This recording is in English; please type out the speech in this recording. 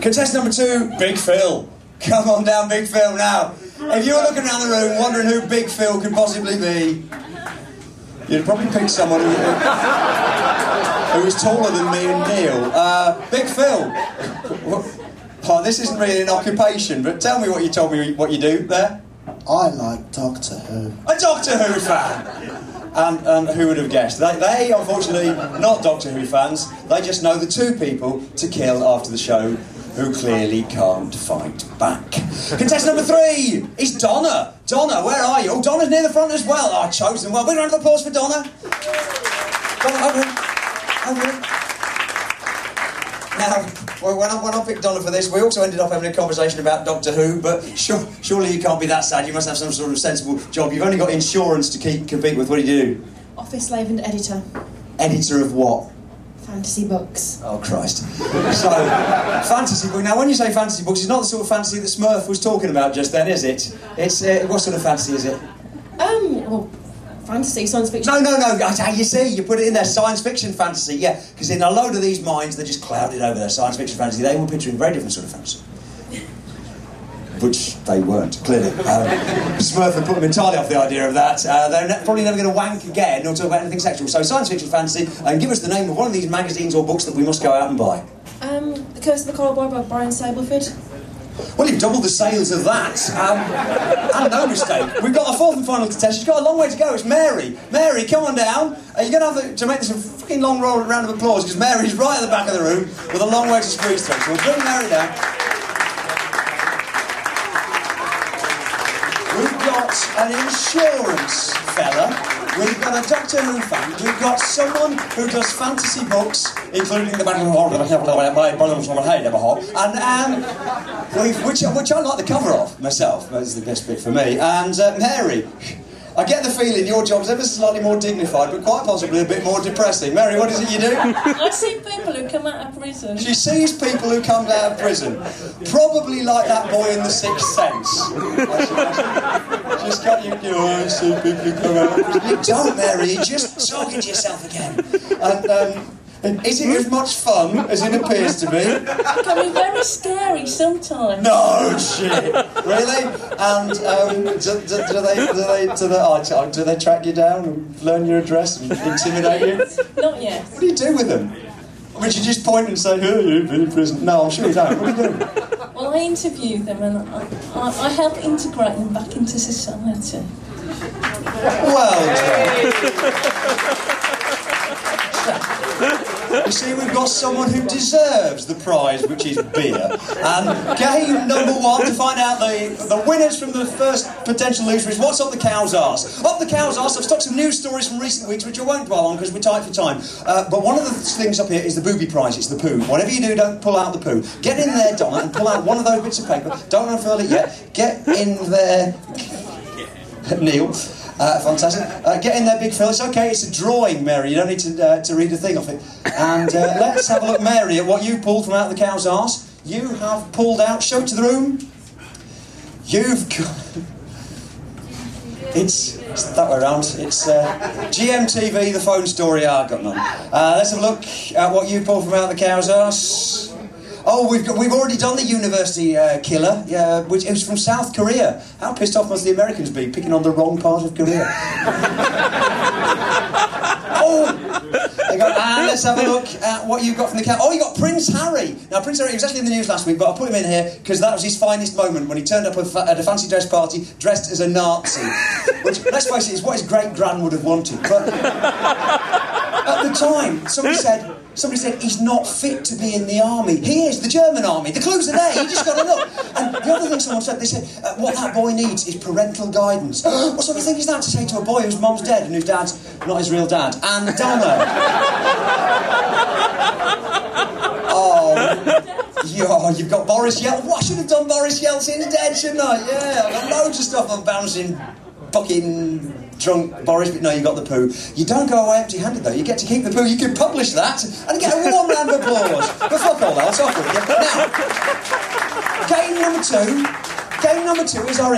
Contestant number 2, Big Phil. Come on down, Big Phil. Now, if you were looking around the room wondering who Big Phil could possibly be, you'd probably pick someone who is taller than me and Neil. Big Phil. Oh, this isn't really an occupation, but tell me what you told me what you do there. I like Doctor Who. A Doctor Who fan! And who would have guessed? They, unfortunately, not Doctor Who fans. They just know the 2 people to kill after the show who clearly can't fight back. Contestant number 3 is Donna. Donna, where are you? Oh, Donna's near the front as well. Oh, chosen well. Big round of applause for Donna. Donna, over here. Over here. Now, when I picked Donna for this, we also ended up having a conversation about Doctor Who, but surely you can't be that sad. You must have some sort of sensible job. You've only got insurance to compete with. What do you do? Office slave and editor. Editor of what? Fantasy books. Oh, Christ. So, fantasy book. Now, when you say fantasy books, it's not the sort of fantasy that Smurf was talking about just then, is it? It's, what sort of fantasy is it? Well, fantasy, science fiction. No. You see, you put it in there, science fiction fantasy, yeah. Because in a load of these minds, they're just clouded over their science fiction fantasy. They were picturing a very different sort of fantasy. Which they weren't, clearly. Smurf had put them entirely off the idea of that. They're probably never going to wank again or talk about anything sexual. So, science fiction fantasy, and give us the name of one of these magazines or books that we must go out and buy. The Curse of the Coral Boy by Brian Stableford. Well, you've doubled the sales of that. And no mistake. We've got a 4th and final contestant. She's got a long way to go. It's Mary. Mary, come on down. You're going to have to make this a fucking long round of applause because Mary's right at the back of the room with a long way to squeeze through. So we'll bring Mary down. We've got an insurance fella. We've got a Doctor Who fan. We've got someone who does fantasy books, including the Battle of Horror, and which I like the cover of myself. That's the best bit for me. And Mary, I get the feeling your job's ever slightly more dignified, but quite possibly a bit more depressing. Mary, what is it you do? I see people who come out of prison. She sees people who come out of prison, probably like that boy in The Sixth Sense. Just got you. I see people who come out of prison. You don't, Mary. You're just talking to yourself again. And is it as much fun as it appears to be? It can be very scary sometimes. No shit, really? And do they track you down and learn your address and intimidate you? Not yet. What do you do with them? I mean, you just point and say, "Oh, you've been in prison." No, I'm sure you don't. What do you do? Well, I interview them and I help integrate them back into society. Well done. You see, we've got someone who deserves the prize, which is beer. And game number 1, to find out the winners from the first potential loser is what's up the cow's arse. Up the cow's arse, I've stuck some news stories from recent weeks, which I won't dwell on because we're tight for time. But one of the things up here is the booby prize. It's the poo. Whatever you do, don't pull out the poo. Get in there, Donna, and pull out one of those bits of paper. Don't unfurl it yet. Get in there, Neil. Fantastic. Get in there, Big Phil. It's okay, it's a drawing, Mary. You don't need to read a thing off it. And let's have a look, Mary, at what you pulled from out the cow's arse. You have pulled out, show it to the room. You've got... It's that way around. It's GMTV, the phone story. I've got none. Let's have a look at what you pulled from out the cow's arse. Oh, we've already done the university killer, which was from South Korea. How pissed off must the Americans be, picking on the wrong part of Korea? Oh! And let's have a look at what you got from the cat. Oh, you got Prince Harry. Now, Prince Harry, he was actually in the news last week, but I put him in here because that was his finest moment when he turned up at a fancy dress party dressed as a Nazi. Which, let's face it, is what his great-gran would have wanted. But at the time, somebody said he's not fit to be in the army. He is, the German army. The clues are there, you just got to look. And the other thing someone said, they said, what that boy needs is parental guidance. What sort of thing is that to say to a boy whose mum's dead and whose dad's not his real dad? And Donna. You've got Boris Yeltsin. What, I should have done Boris Yeltsin's dead, shouldn't I? Yeah, I've got loads of stuff on bouncing, fucking... drunk Boris, but no, you got the poo. You don't go away empty-handed, though. You get to keep the poo. You can publish that and get a warm round of applause. But fuck all that, I'll off with you. Now, game number two is our